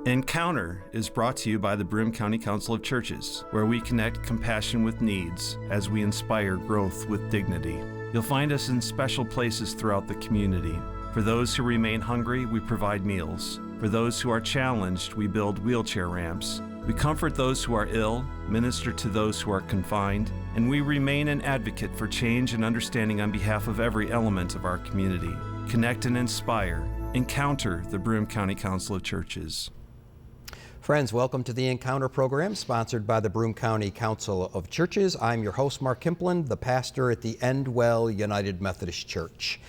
Encounter is brought to you by the Broome County Council of Churches, where we connect compassion with needs as we inspire growth with dignity. You'll find us in special places throughout the community. For those who remain hungry, we provide meals. For those who are challenged, we build wheelchair ramps. We comfort those who are ill, minister to those who are confined, and we remain an advocate for change and understanding on behalf of every element of our community. Connect and inspire. Encounter the Broome County Council of Churches. Friends, welcome to the Encounter program sponsored by the Broome County Council of Churches. I'm your host, Mark Kimpland, the pastor at the Endwell United Methodist Church.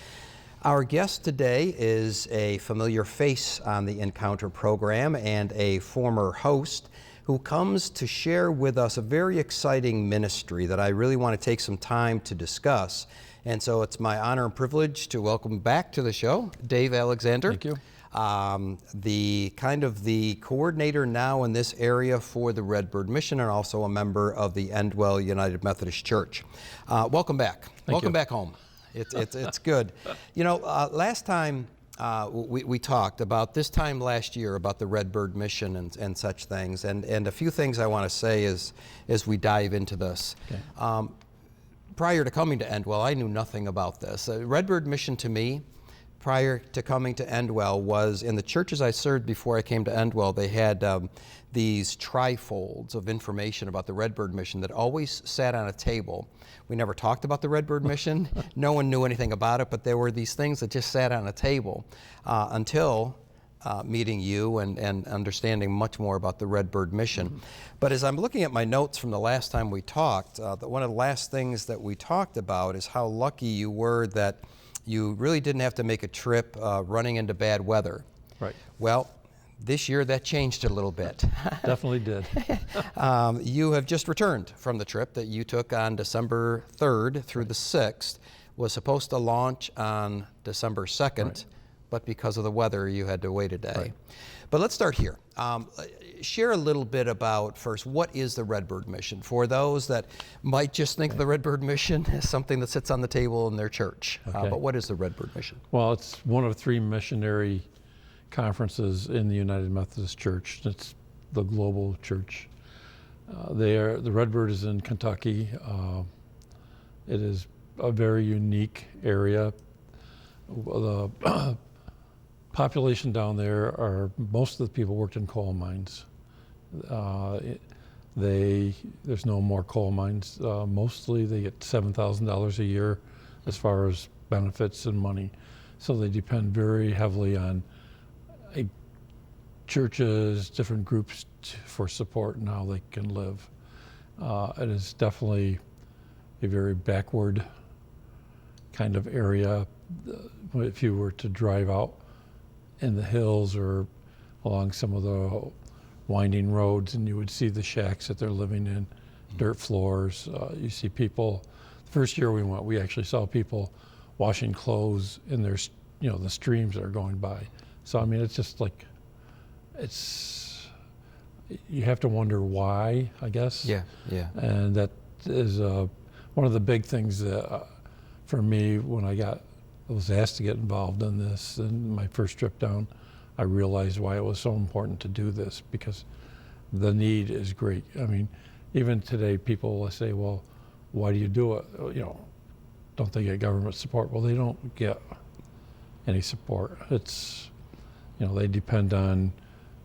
Our guest today is a familiar face on the Encounter program and a former host who comes to share with us a very exciting ministry that I really want to take some time to discuss. And so it's my honor and privilege to welcome back to the show, Dave Alexander. Thank you. The coordinator now in this area for the Redbird Mission and also a member of the Endwell United Methodist Church. Welcome back. Welcome back home. It's good. You know, last time we talked about this time last year about the Redbird Mission and such things, and a few things I want to say as we dive into this. Okay. Prior to coming to Endwell, I knew nothing about this. Redbird Mission to me, prior to coming to Endwell, was in the churches I served before I came to Endwell. They had these trifolds of information about the Redbird Mission that always sat on a table. We never talked about the Redbird Mission. No one knew anything about it, but there were these things that just sat on a table until meeting you and understanding much more about the Redbird Mission. Mm-hmm. But as I'm looking at my notes from the last time we talked, one of the last things that we talked about is how lucky you were that you really didn't have to make a trip running into bad weather. Right. Well, this year that changed a little bit. Definitely did. You have just returned from the trip that you took on December 3rd through the 6th. Was supposed to launch on December 2nd, right, but because of the weather, you had to wait a day. Right. But let's start here. Share a little bit about, first, what is the Redbird Mission? For those that might just think the Redbird Mission is something that sits on the table in their church. Okay. But what is the Redbird Mission? Well, it's one of three missionary conferences in the United Methodist Church. It's the global church. The Redbird is in Kentucky. It is a very unique area. The population down there most of the people worked in coal mines. There's no more coal mines. Mostly they get $7,000 a year as far as benefits and money. So they depend very heavily on churches, different groups for support and how they can live. It is definitely a very backward kind of area. If you were to drive out in the hills or along some of the winding roads, and you would see the shacks that they're living in, dirt floors. You see people. The first year we went, we actually saw people washing clothes in their, the streams that are going by. So I mean, it's just like, you have to wonder why, I guess. Yeah. And that is one of the big things that for me when I was asked to get involved in this, and my first trip down, I realized why it was so important to do this, because the need is great. I mean, even today people will say, well, why do you do it? Don't they get government support? Well, they don't get any support. It's, they depend on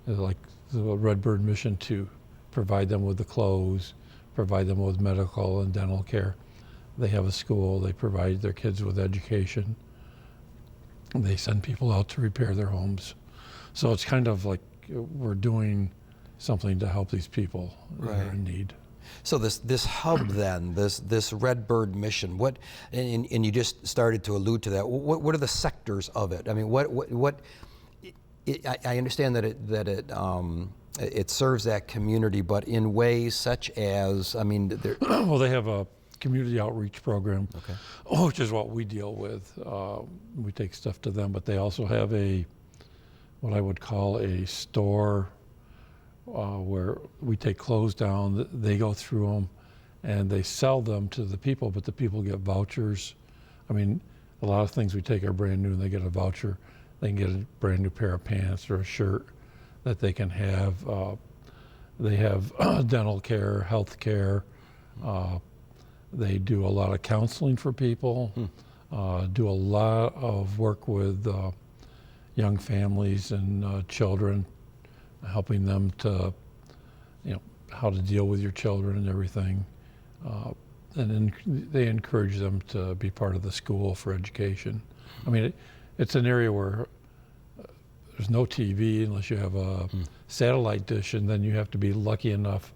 like the Redbird Mission to provide them with the clothes, provide them with medical and dental care. They have a school, they provide their kids with education. They send people out to repair their homes. So it's kind of like we're doing something to help these people that are in need. So this hub then, this Redbird Mission, and you just started to allude to that. What are the sectors of it? I mean, I understand that it serves that community, but in ways such as, I mean, well, they have a community outreach program, okay, which is what we deal with. We take stuff to them, but they also have what I would call a store where we take clothes down, they go through them, and they sell them to the people, but the people get vouchers. I mean, a lot of things we take are brand new, and they get a voucher. They can get a brand new pair of pants or a shirt. that they can have. They have dental care, health care. They do a lot of counseling for people, do a lot of work with young families and children, helping them to, how to deal with your children and everything. And then they encourage them to be part of the school for education. I mean, it's an area where there's no TV unless you have a satellite dish, and then you have to be lucky enough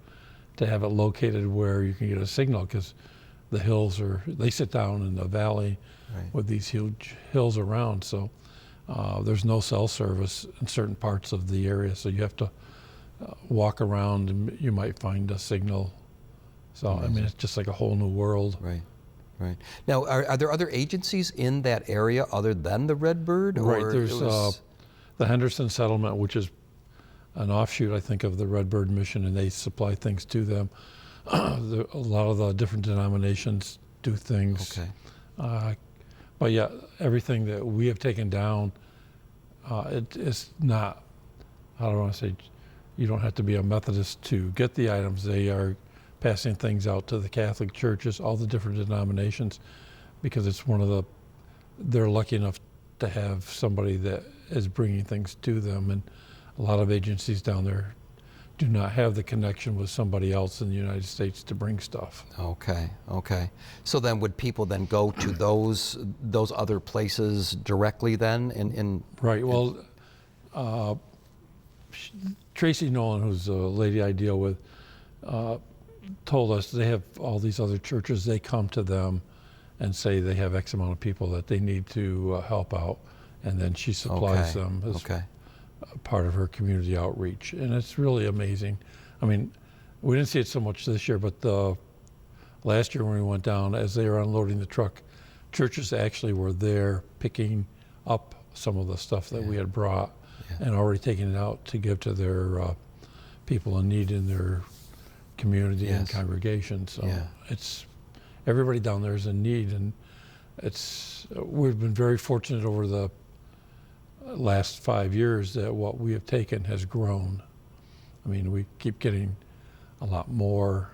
to have it located where you can get a signal, because the hills they sit down in the valley with these huge hills around. So there's no cell service in certain parts of the area. So you have to walk around and you might find a signal. So, amazing. I mean, it's just like a whole new world. Right. Now, are there other agencies in that area other than the Redbird? Right, there's the Henderson Settlement, which is an offshoot, I think, of the Redbird Mission, and they supply things to them. A lot of the different denominations do things. Okay. But yeah, everything that we have taken down, it's not, I don't want to say, you don't have to be a Methodist to get the items. They are passing things out to the Catholic churches, all the different denominations, because it's they're lucky enough to have somebody that is bringing things to them. And a lot of agencies down there do not have the connection with somebody else in the United States to bring stuff. Okay. So then would people then go to those other places directly then? Right, well, Tracy Nolan, who's a lady I deal with, told us they have all these other churches. They come to them and say they have X amount of people that they need to help out, and then she supplies them as part of her community outreach. And it's really amazing. I mean, we didn't see it so much this year, but last year when we went down, as they were unloading the truck, churches actually were there picking up some of the stuff that we had brought and already taking it out to give to their people in need in their community and congregation. So it's, everybody down there is in need, and we've been very fortunate over the last 5 years that what we have taken has grown. I mean, we keep getting a lot more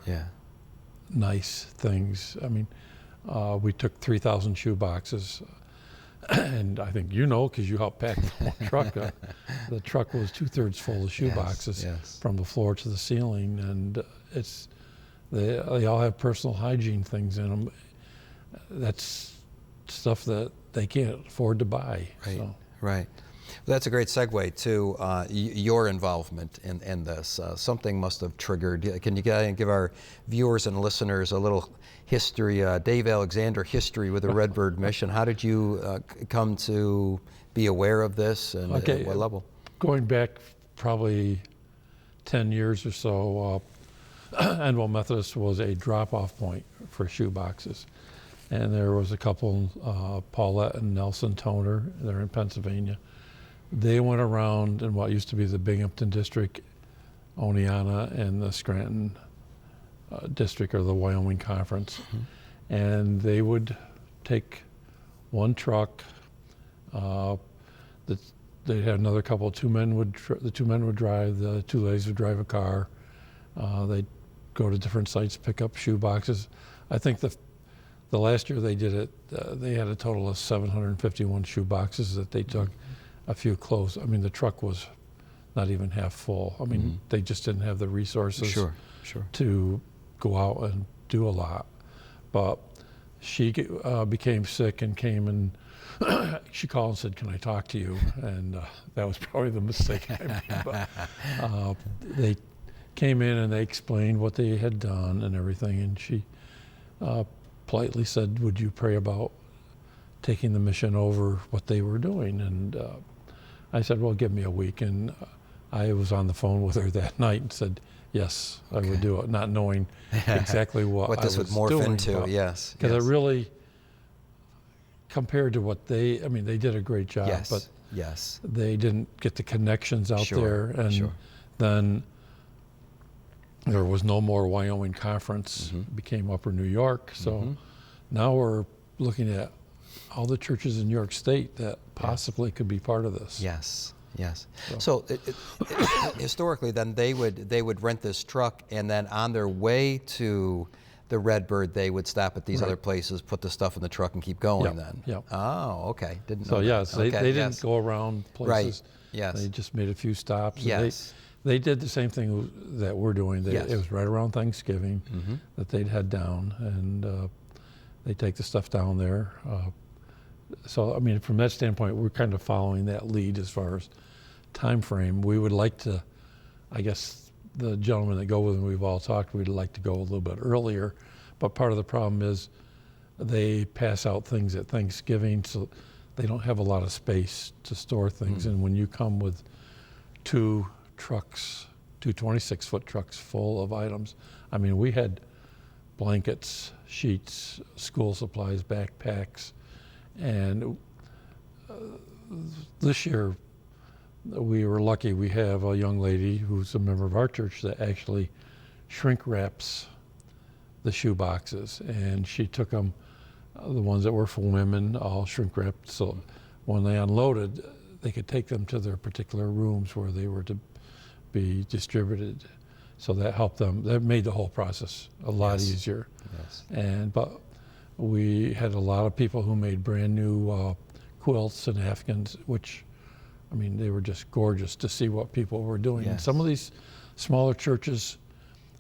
nice things. I mean, we took 3,000 shoe boxes, and I think because you helped pack the whole truck. The truck was 2/3 full of shoe boxes from the floor to the ceiling, and they all have personal hygiene things in them. That's stuff that they can't afford to buy. Right. Well, that's a great segue to your involvement in this. Something must have triggered. Can you give our viewers and listeners a little history, Dave Alexander history with the Redbird Mission? How did you come to be aware of this, and at what level? Going back probably 10 years or so, Endwell Methodist was a drop-off point for shoe boxes. And there was a couple, Paulette and Nelson Toner, they're in Pennsylvania. They went around in what used to be the Binghamton district, Oneonta, and the Scranton district, or the Wyoming Conference. And they would take one truck, they had another couple, the two men would drive, the two ladies would drive a car. They'd go to different sites, pick up shoe boxes. I think the last year they did it, they had a total of 751 shoe boxes that they took. A few clothes. I mean, the truck was not even half full. I mean, they just didn't have the resources to go out and do a lot. But she became sick and came and she called and said, "Can I talk to you?" And that was probably the mistake I made. But they came in and they explained what they had done and everything, and she politely said, "Would you pray about taking the mission over what they were doing?" And I said, "Well, give me a week." And I was on the phone with her that night and said, yes, I would do it, not knowing exactly what this I was would morph doing, into. Yes, because it really, compared to what they did a great job, but they didn't get the connections out there, and then there was no more Wyoming Conference. It became Upper New York. So now we're looking at all the churches in New York State that possibly could be part of this. Yes. Yes. So historically, then they would rent this truck, and then on their way to the Redbird, they would stop at these other places, put the stuff in the truck, and keep going. Then. Yep. Oh, okay. Didn't know So that. yes, they Okay, didn't go around places. Right. Yes. They just made a few stops. Yes. They did the same thing that we're doing. Yes. It was right around Thanksgiving that they'd head down, and they take the stuff down there. So I mean, from that standpoint, we're kind of following that lead as far as time frame. We would like to, I guess, the gentlemen that go with them, we've all talked, we'd like to go a little bit earlier, but part of the problem is they pass out things at Thanksgiving, so they don't have a lot of space to store things. And when you come with two 26-foot trucks full of items, I mean, we had blankets, sheets, school supplies, backpacks, and this year we were lucky. We have a young lady who's a member of our church that actually shrink wraps the shoe boxes, and she took them, the ones that were for women, all shrink wrapped, so when they unloaded, they could take them to their particular rooms where they were to be distributed. So that helped them. That made the whole process a lot easier. Yes. But we had a lot of people who made brand new quilts and afghans, which, I mean, they were just gorgeous to see what people were doing. And some of these smaller churches,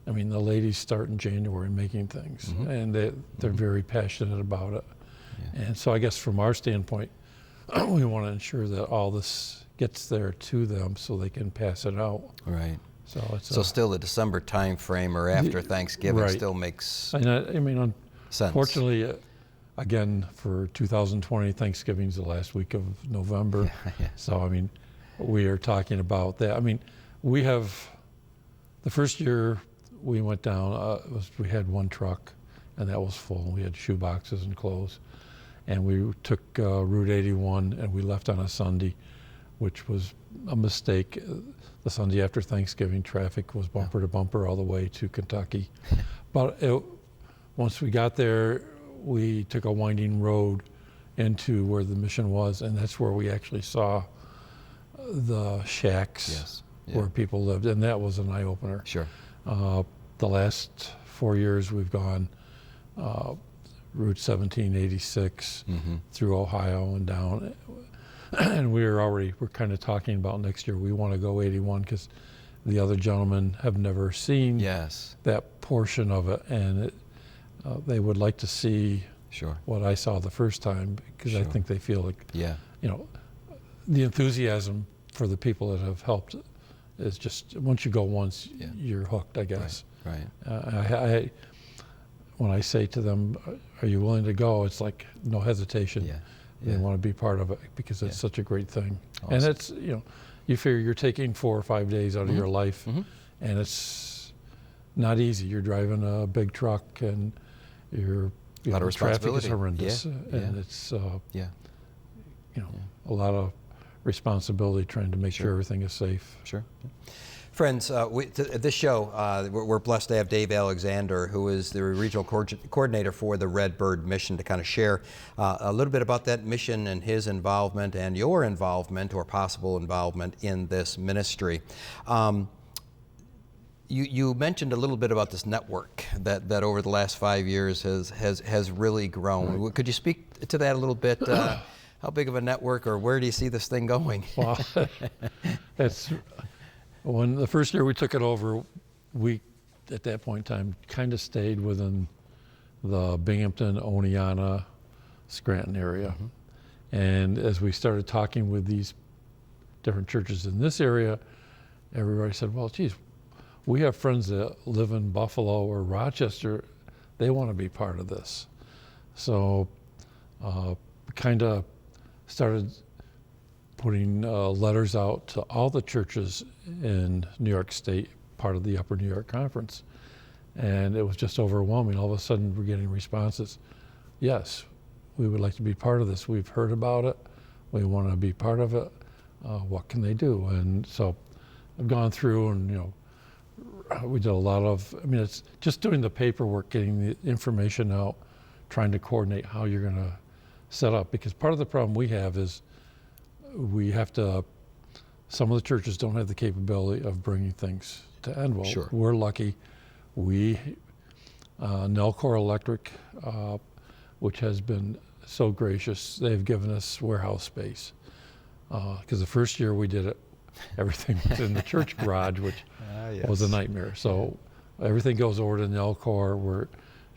I mean, the ladies start in January making things, and they're very passionate about it. And so I guess from our standpoint, we want to ensure that all this gets there to them so they can pass it out. Right. So it's still the December time frame or after Thanksgiving still makes and I mean, sense. Unfortunately, again, for 2020, Thanksgiving's the last week of November. So, I mean, we are talking about that. I mean, we have, the first year we went down, we had one truck, and that was full. We had shoe boxes and clothes. And we took Route 81, and we left on a Sunday, which was a mistake. The Sunday after Thanksgiving, traffic was bumper to bumper all the way to Kentucky. But once we got there, we took a winding road into where the mission was, and that's where we actually saw the shacks where people lived, and that was an eye-opener. Sure. The last 4 years we've gone Route 1786 through Ohio and down, and we're kind of talking about next year we want to go 81 because the other gentlemen have never seen that portion of it, and they would like to see what I saw the first time, because I think they feel like, you know, the enthusiasm for the people that have helped is just, once you go once, you're hooked, I guess. Right. When I say to them, are you willing to go? It's like no hesitation. They want to be part of it because it's such a great thing. Awesome. And it's, you know, you figure you're taking 4 or 5 days out of your life, and it's not easy. You're driving a big truck, and a lot of traffic is horrendous, and it's you know, a lot of responsibility trying to make sure everything is safe. Sure. Friends, this show, we're blessed to have Dave Alexander, who is the regional coordinator for the Redbird mission, to kind of share a little bit about that mission and his involvement and your involvement or possible involvement in this ministry. You mentioned a little bit about this network that over the last 5 years has really grown. Right. Could you speak to that a little bit? How big of a network, or where do you see this thing going? Well, when the first year we took it over, we, at that point in time, kind of stayed within the Binghamton, Oneonta, Scranton area. And as we started talking with these different churches in this area, everybody said, well, geez, we have friends that live in Buffalo or Rochester. They want to be part of this. So kind of started putting letters out to all the churches in New York State, part of the Upper New York Conference. And it was just overwhelming. All of a sudden, we're getting responses. Yes, we would like to be part of this. We've heard about it. We want to be part of it. What can they do? And so I've gone through, and, you know, we did a lot of, I mean, it's just doing the paperwork, getting the information out, trying to coordinate how you're going to set up. Because part of the problem we have is we have to some of the churches don't have the capability of bringing things to Endwell. Sure. We're lucky. We, Nelcor Electric, which has been so gracious, they've given us warehouse space. Because the first year we did it, everything was in the church garage, which Yes. was a nightmare. So everything goes over to Nelcor, where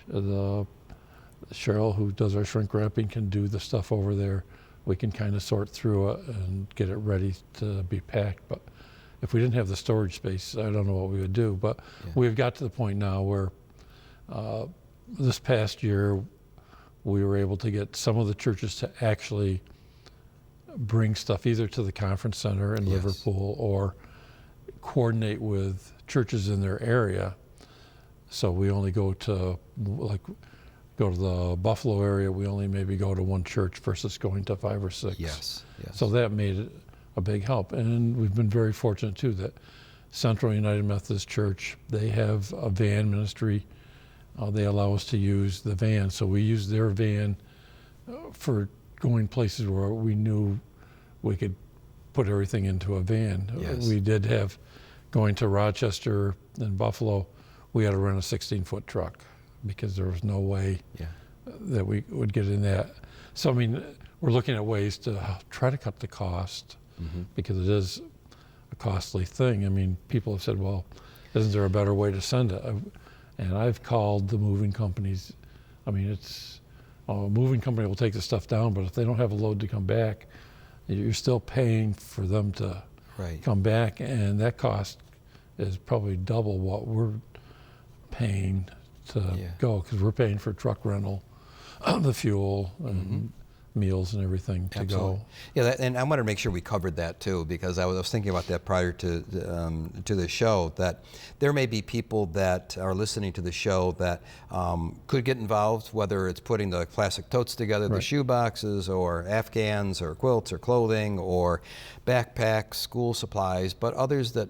the Cheryl, who does our shrink wrapping, can do the stuff over there. We can kind of sort through it and get it ready to be packed. But if we didn't have the storage space, I don't know what we would do. But we've got to the point now where this past year we were able to get some of the churches to actually bring stuff either to the conference center in Liverpool or coordinate with churches in their area. So we only go to the Buffalo area, we only maybe go to one church versus going to 5 or 6. Yes. So that made it a big help. And we've been very fortunate too that Central United Methodist Church, they have a van ministry. They allow us to use the van. So we use their van for going places where we knew we could put everything into a van. Yes. We did have, going to Rochester and Buffalo, we had to rent a 16-foot truck because there was no way that we would get in that. So, I mean, we're looking at ways to try to cut the cost because it is a costly thing. I mean, people have said, well, isn't there a better way to send it? And I've called the moving companies. I mean, it's a moving company will take the stuff down, but if they don't have a load to come back, you're still paying for them to come back, and that cost is probably double what we're paying to go, because we're paying for truck rental, the fuel, and meals and everything to go. Yeah, and I wanted to make sure we covered that too, because I was thinking about that prior to the show, that there may be people that are listening to the show that could get involved, whether it's putting the plastic totes together, the shoe boxes, or Afghans, or quilts, or clothing, or backpacks, school supplies, but others that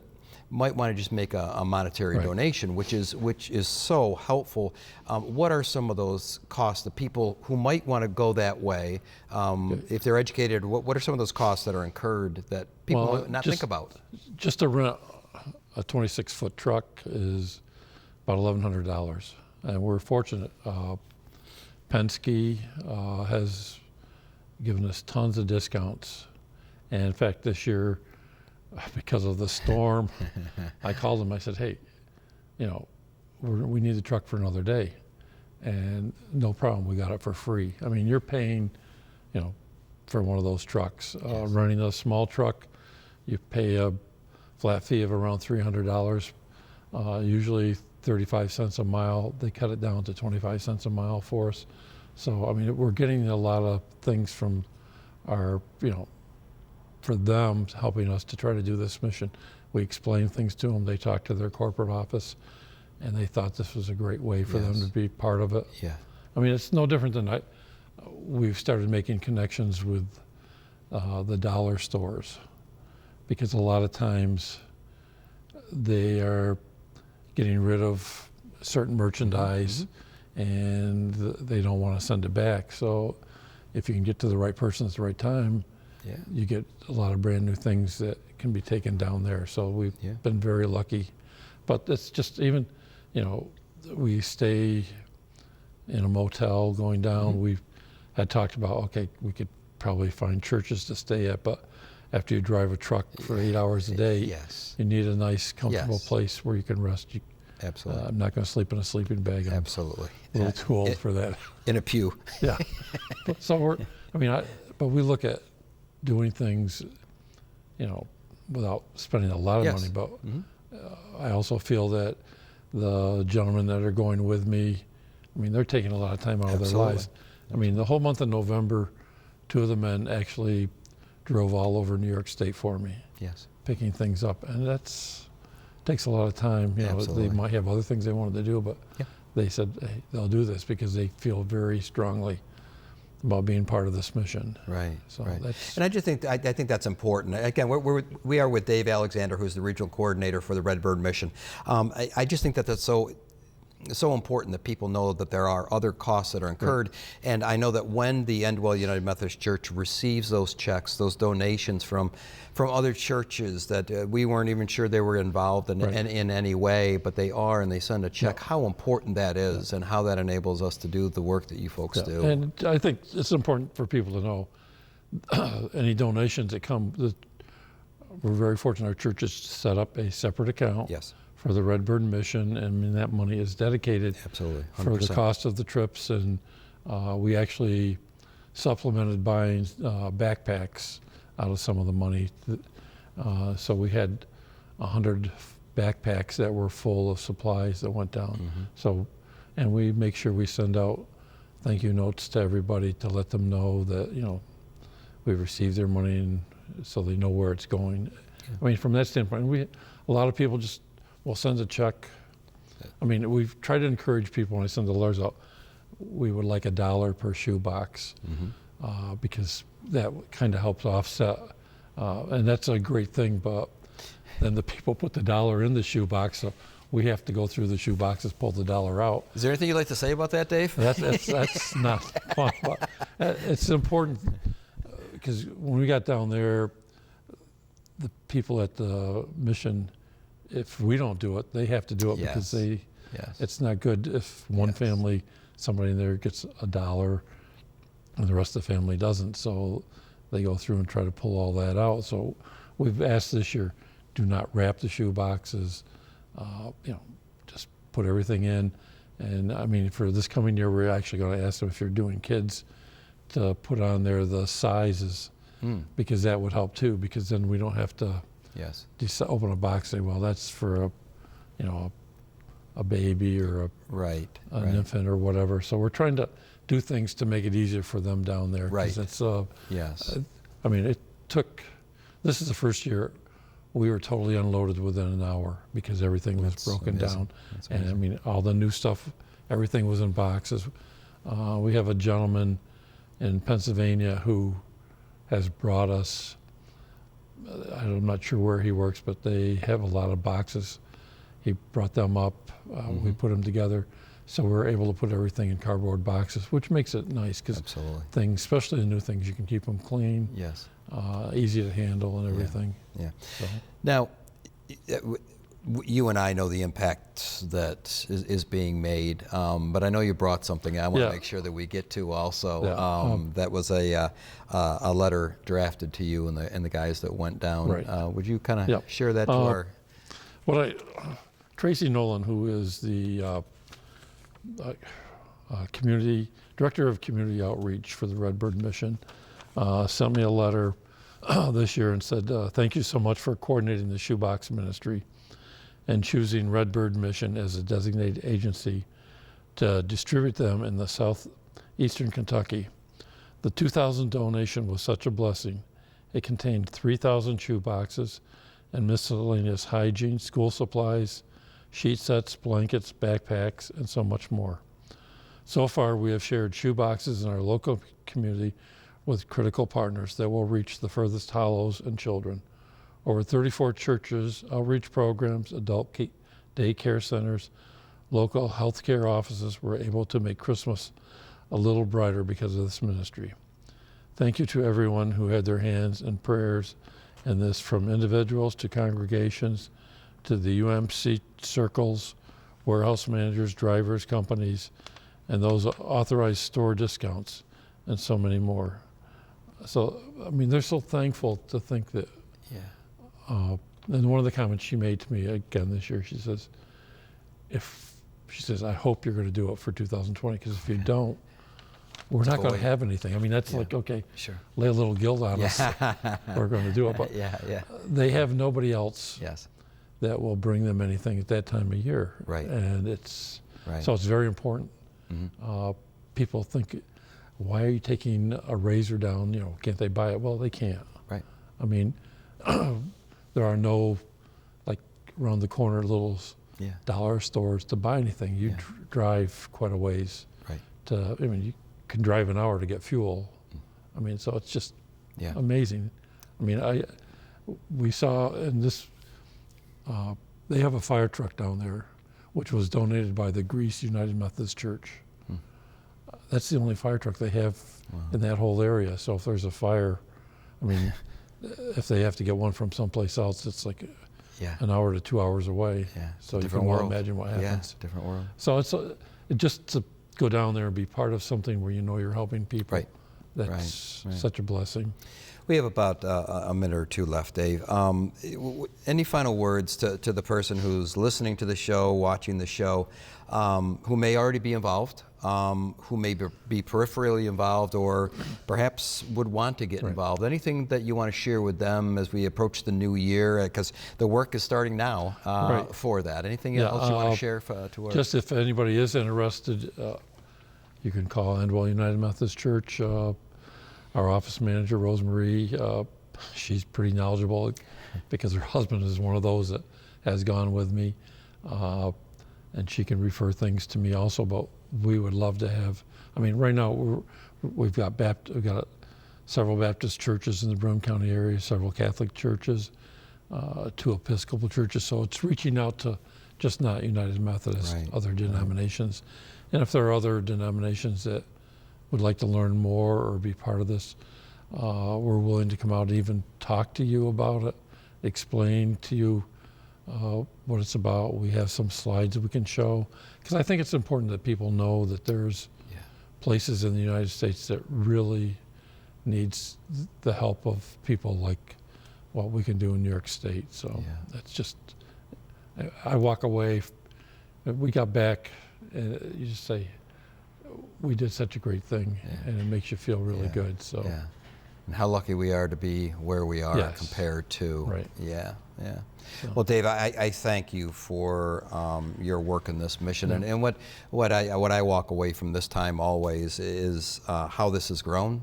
might want to just make a monetary donation, which is so helpful. What are some of those costs, the people who might want to go that way, if they're educated, what are some of those costs that are incurred that people might not think about? Just to rent a 26-foot truck is about $1,100, and we're fortunate. Penske has given us tons of discounts, and in fact this year, because of the storm, I called them. I said, hey, we need the truck for another day. And no problem, we got it for free. I mean, you're paying, for one of those trucks. Running a small truck, you pay a flat fee of around $300, usually 35 cents a mile. They cut it down to 25 cents a mile for us. So, I mean, we're getting a lot of things from our, for them helping us to try to do this mission. We explain things to them. They talk to their corporate office, and they thought this was a great way for them to be part of it. Yeah. I mean, it's no different than we've started making connections with the dollar stores, because a lot of times they are getting rid of certain merchandise and they don't want to send it back. So if you can get to the right person at the right time, you get a lot of brand new things that can be taken down there. So we've been very lucky. But it's just even, we stay in a motel going down. We had talked about, okay, we could probably find churches to stay at, but after you drive a truck for 8 hours a day, you need a nice, comfortable place where you can rest. Absolutely. I'm not going to sleep in a sleeping bag. Absolutely. I'm a little too old for that. In a pew. Yeah. So but we look at doing things, without spending a lot of money. But I also feel that the gentlemen that are going with me, I mean, they're taking a lot of time out of their lives. I mean, the whole month of November, 2 of the men actually drove all over New York State for me, picking things up, and takes a lot of time. They might have other things they wanted to do, but they said they'll do this because they feel very strongly about being part of this mission. Right. So and I just think I think that's important. Again, we are with Dave Alexander, who's the regional coordinator for the Redbird Mission. I just think that's so so important that people know that there are other costs that are incurred. And I know that when the Endwell United Methodist Church receives those checks, those donations from other churches that we weren't even sure they were involved in any way, but they are, and they send a check, how important that is and how that enables us to do the work that you folks do. And I think it's important for people to know any donations that come, we're very fortunate our church has set up a separate account for the Redbird mission, and that money is dedicated for the cost of the trips, and we actually supplemented buying backpacks out of some of the money. So we had 100 backpacks that were full of supplies that went down. So, and we make sure we send out thank you notes to everybody to let them know that, we received their money, and so they know where it's going. I mean, from that standpoint, a lot of people just will send a check. I mean, we've tried to encourage people when I send the letters out, we would like $1 per shoebox, because that kind of helps offset, and that's a great thing, but then the people put the $1 in the shoebox, so we have to go through the shoeboxes, pull the $1 out. Is there anything you'd like to say about that, Dave? That's not fun, but it's important, because when we got down there, the people at the mission, if we don't do it, they have to do it because it's not good if one family, somebody in there gets $1 and the rest of the family doesn't. So they go through and try to pull all that out. So we've asked this year, do not wrap the shoe boxes, just put everything in. And I mean, for this coming year, we're actually going to ask them if you're doing kids to put on there the sizes, because that would help too, because then we don't have to open a box and say, well, that's for a baby or an infant or whatever. So we're trying to do things to make it easier for them down there. Right. It's, I mean, this is the first year we were totally unloaded within an hour because everything was broken down. And I mean, all the new stuff, everything was in boxes. We have a gentleman in Pennsylvania who has brought us, I'm not sure where he works, but they have a lot of boxes. He brought them up, we put them together, so we're able to put everything in cardboard boxes, which makes it nice, because things, especially the new things, you can keep them clean, easy to handle and everything. So. Now, you and I know the impact that is being made, but I know you brought something I want to make sure that we get to also. That was a letter drafted to you and the guys that went down. Would you kind of share that to our... Tracy Nolan, who is the Director of Community Outreach for the Redbird Mission, sent me a letter this year and said, thank you so much for coordinating the shoebox ministry and choosing Redbird Mission as a designated agency to distribute them in the southeastern Kentucky. The 2000 donation was such a blessing. It contained 3,000 shoe boxes and miscellaneous hygiene, school supplies, sheet sets, blankets, backpacks, and so much more. So far, we have shared shoe boxes in our local community with critical partners that will reach the furthest hollows and children. Over 34 churches, outreach programs, adult daycare centers, local healthcare offices were able to make Christmas a little brighter because of this ministry. Thank you to everyone who had their hands in prayers in this, from individuals to congregations to the UMC circles, warehouse managers, drivers, companies, and those authorized store discounts, and so many more. So, I mean, they're so thankful to think that. And one of the comments she made to me again this year, she says, I hope you're going to do it for 2020, because if you don't, we're not going to have anything. I mean, that's like, okay, lay a little guilt on us. We're going to do it. But they have nobody else that will bring them anything at that time of year. And so it's very important. People think, why are you taking a razor down? Can't they buy it? Well, they can't. I mean, there are no, like, around the corner little dollar stores to buy anything. You drive quite a ways to, I mean, you can drive an hour to get fuel. I mean, so it's just amazing. I mean, we saw in this, they have a fire truck down there. which was donated by the Greece United Methodist Church. That's the only fire truck they have in that whole area. So if there's a fire, I mean, if they have to get one from someplace else, it's like an hour to 2 hours away. Yeah, so you can well imagine what happens. Yeah, different world. So it's just to go down there and be part of something where you know you're helping people. Right. That's such a blessing. We have about a minute or two left, Dave. Any final words to the person who's listening to the show, watching the show, who may already be involved, who may be peripherally involved, or perhaps would want to get involved? Anything that you want to share with them as we approach the new year? Because the work is starting now for that. Anything else you want to share to our... Just if anybody is interested, you can call Endwell United Methodist Church. Our office manager, Rosemarie, she's pretty knowledgeable because her husband is one of those that has gone with me. And she can refer things to me also, but we would love to have, I mean, right now we've got several Baptist churches in the Broome County area, several Catholic churches, 2 Episcopal churches, so it's reaching out to just not United Methodist, other denominations. And if there are other denominations that would like to learn more or be part of this, we're willing to come out and even talk to you about it, explain to you what it's about. We have some slides that we can show, because I think it's important that people know that there's places in the United States that really needs the help of people like what we can do in New York State. So that's just, I walk away, we got back, and you just say, we did such a great thing, and it makes you feel really good. So, and how lucky we are to be where we are compared to. So. Well, Dave, I thank you for your work in this mission, and what I walk away from this time always is how this has grown.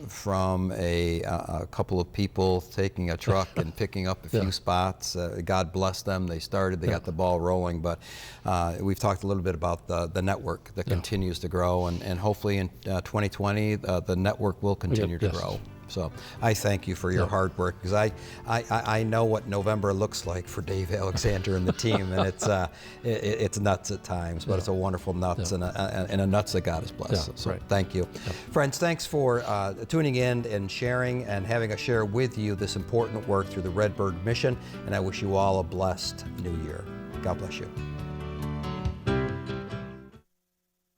From a couple of people taking a truck and picking up a few spots. God bless them. They started, they got the ball rolling, but we've talked a little bit about the network that continues to grow, and hopefully in 2020 the network will continue to grow. So I thank you for your hard work, because I know what November looks like for Dave Alexander and the team, and it's nuts at times, but it's a wonderful nuts and a nuts that God has blessed. So thank you. Friends, thanks for tuning in and sharing and having us share with you this important work through the Redbird Mission, and I wish you all a blessed new year. God bless you.